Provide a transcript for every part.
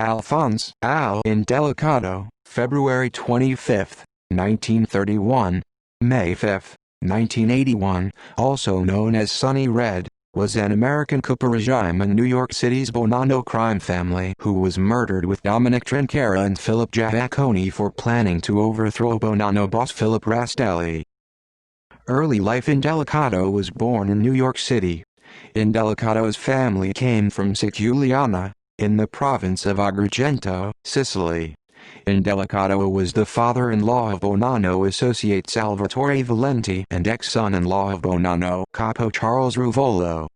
Alphonse Indelicato, February 25, 1931, May 5, 1981, also known as Sonny Red, was an American coup regime in New York City's Bonanno crime family who was murdered with Dominic Trinchera and Philip Giacconi for planning to overthrow Bonanno boss Philip Rastelli. Early life. Indelicato was born in New York City. Indelicato's family came from Siculiana, in the province of Agrigento, Sicily. Indelicato was the father-in-law of Bonanno associate Salvatore Valenti and ex-son-in-law of Bonanno capo Charles Ruvolo.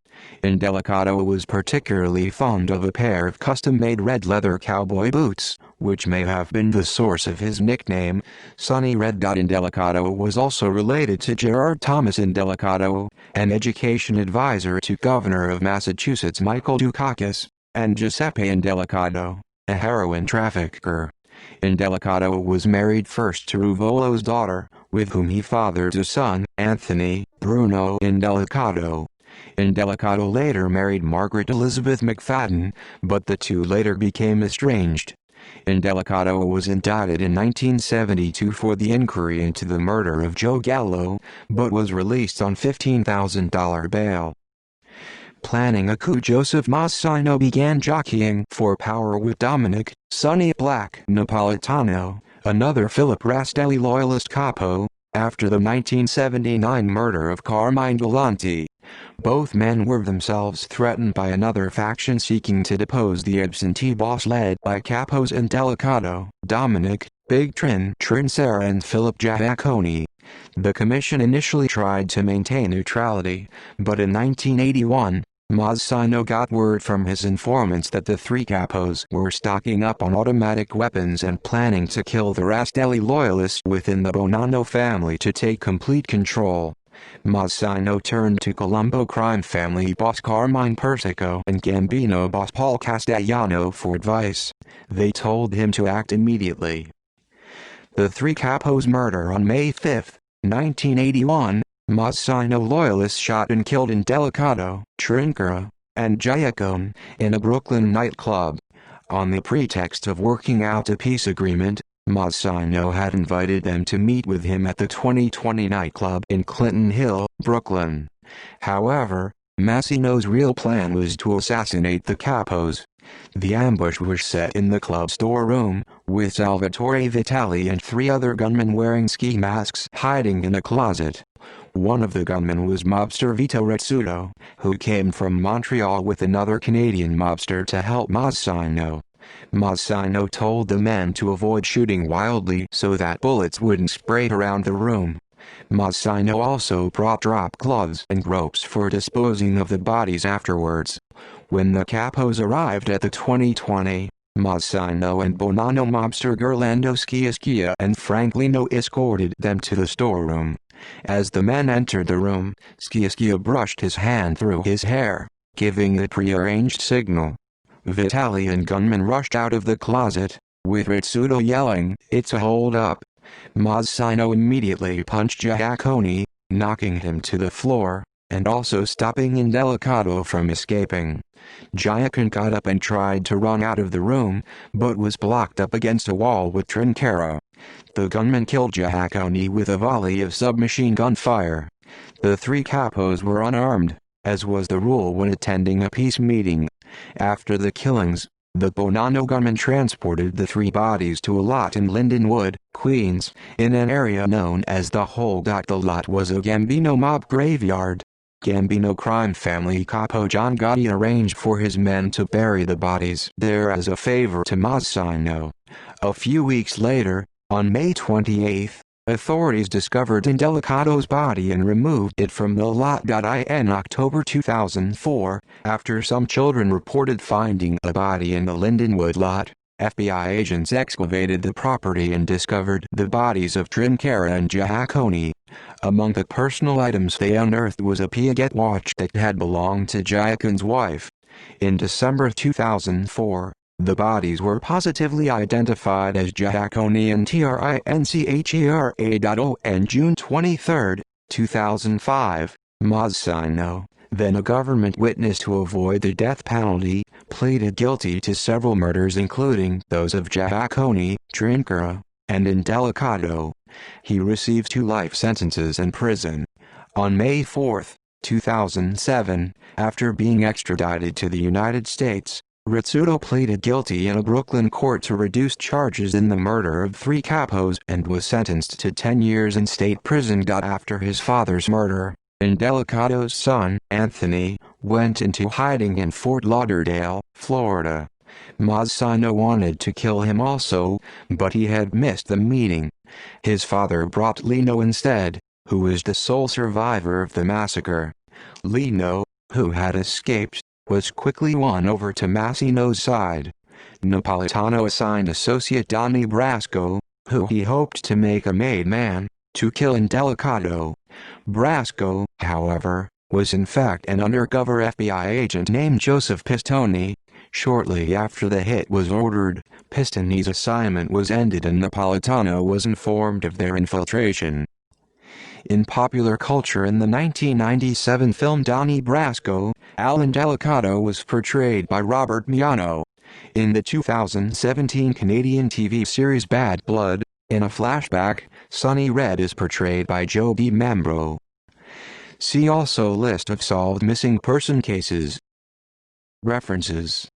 Indelicato was particularly fond of a pair of custom-made red leather cowboy boots, which may have been the source of his nickname, Sonny Red. Indelicato was also related to Gerard Thomas Indelicato, an education advisor to Governor of Massachusetts Michael Dukakis, and Giuseppe Indelicato, a heroin trafficker. Indelicato was married first to Ruvolo's daughter, with whom he fathered a son, Anthony Bruno Indelicato. Indelicato later married Margaret Elizabeth McFadden, but the two later became estranged. Indelicato was indicted in 1972 for the inquiry into the murder of Joe Gallo, but was released on $15,000 bail. Planning a coup. Joseph Mazzino began jockeying for power with Dominic "Sonny Black" Napolitano, another Philip Rastelli loyalist capo, after the 1979 murder of Carmine Galante. Both men were themselves threatened by another faction seeking to depose the absentee boss led by capos Indelicato, Dominic, Big Trinchera and Philip Giacconi. The commission initially tried to maintain neutrality, but in 1981, Mazzino got word from his informants that the three capos were stocking up on automatic weapons and planning to kill the Rastelli loyalists within the Bonanno family to take complete control. Mazzino turned to Colombo crime family boss Carmine Persico and Gambino boss Paul Castellano for advice. They told him to act immediately. The three capos' murder on May 5, 1981, Mazzino loyalists shot and killed Indelicato, Trinchera, and Giacconi in a Brooklyn nightclub. On the pretext of working out a peace agreement, Mazzino had invited them to meet with him at the 2020 nightclub in Clinton Hill, Brooklyn. However, Mazzino's real plan was to assassinate the capos. The ambush was set in the club storeroom, with Salvatore Vitali and three other gunmen wearing ski masks hiding in a closet. One of the gunmen was mobster Vito Rizzuto, who came from Montreal with another Canadian mobster to help Mazzino. Mazzino told the men to avoid shooting wildly so that bullets wouldn't spray around the room. Mazzino also brought drop gloves and ropes for disposing of the bodies afterwards. When the capos arrived at the 2020, Mazzino and Bonanno mobster Gerlando Sciascia and Franklino escorted them to the storeroom. As the men entered the room, Sciascia brushed his hand through his hair, giving the prearranged signal. Vitali and gunmen rushed out of the closet, with Rizzuto yelling, "It's a hold-up." Mazzino immediately punched Giacconi, knocking him to the floor, and also stopping Indelicato from escaping. Giacconi got up and tried to run out of the room, but was blocked up against a wall with Trinchera. The gunman killed Giacconi with a volley of submachine gun fire. The three capos were unarmed, as was the rule when attending a peace meeting. After the killings, the Bonanno gunmen transported the three bodies to a lot in Lindenwood, Queens, in an area known as the Hole. The lot was a Gambino mob graveyard. Gambino crime family capo John Gotti arranged for his men to bury the bodies there as a favor to Mazzino. A few weeks later, on May 28, authorities discovered Indelicato's body and removed it from the lot. In October 2004, after some children reported finding a body in the Lindenwood lot, FBI agents excavated the property and discovered the bodies of Trinchera and Giacconi. Among the personal items they unearthed was a Piaget watch that had belonged to Giacconi's wife. In December 2004, the bodies were positively identified as Giacconi and Trinchera. On June 23, 2005, Mazzino, then a government witness to avoid the death penalty, pleaded guilty to several murders including those of Giaccone, Trinchera, and Indelicato. He received 2 life sentences in prison. On May 4, 2007, after being extradited to the United States, Rizzuto pleaded guilty in a Brooklyn court to reduced charges in the murder of 3 capos and was sentenced to 10 years in state prison. After his father's murder, Indelicato's son, Anthony, went into hiding in Fort Lauderdale, Florida. Mazzino wanted to kill him also, but he had missed the meeting. His father brought Lino instead, who was the sole survivor of the massacre. Lino, who had escaped, was quickly won over to Mazzino's side. Napolitano assigned associate Donnie Brasco, who he hoped to make a made man, to kill Indelicato. Brasco, however, was in fact an undercover FBI agent named Joseph Pistone. Shortly after the hit was ordered, Pistone's assignment was ended and Napolitano was informed of their infiltration. In popular culture in the 1997 film Donnie Brasco, Al Indelicato was portrayed by Robert Miano. In the 2017 Canadian TV series Bad Blood, in a flashback, Sonny Red is portrayed by Joe DiMembro. See also List of solved missing person cases. References.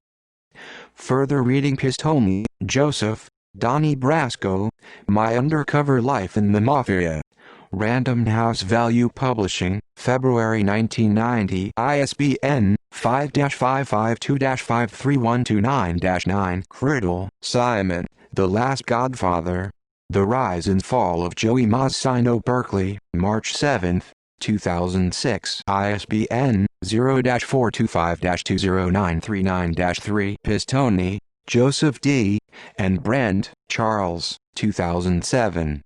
Further reading: Pistone, Joseph, Donnie Brasco, My Undercover Life in the Mafia. Random House Value Publishing, February 1990. ISBN 5-552-53129-9. Criddle, Simon, The Last Godfather. The Rise and Fall of Joey Mazzino. Berkeley, March 7, 2006. ISBN 0-425-20939-3. Pistone, Joseph D., and Brent, Charles, 2007.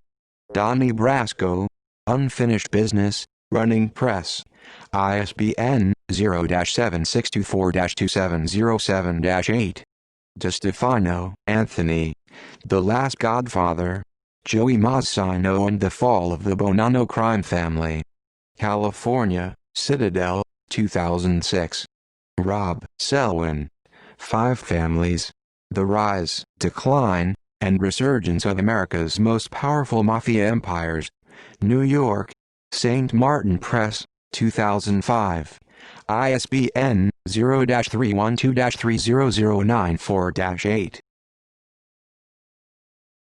Donnie Brasco, Unfinished Business, Running Press. ISBN 0-7624-2707-8. DeStefano, Anthony. The Last Godfather. Joey Mazzino and the Fall of the Bonanno Crime Family. California, Citadel, 2006. Rob Selwyn. 5 Families. The Rise, Decline, and Resurgence of America's Most Powerful Mafia Empires. New York, St. Martin Press, 2005. ISBN 0-312-30094-8.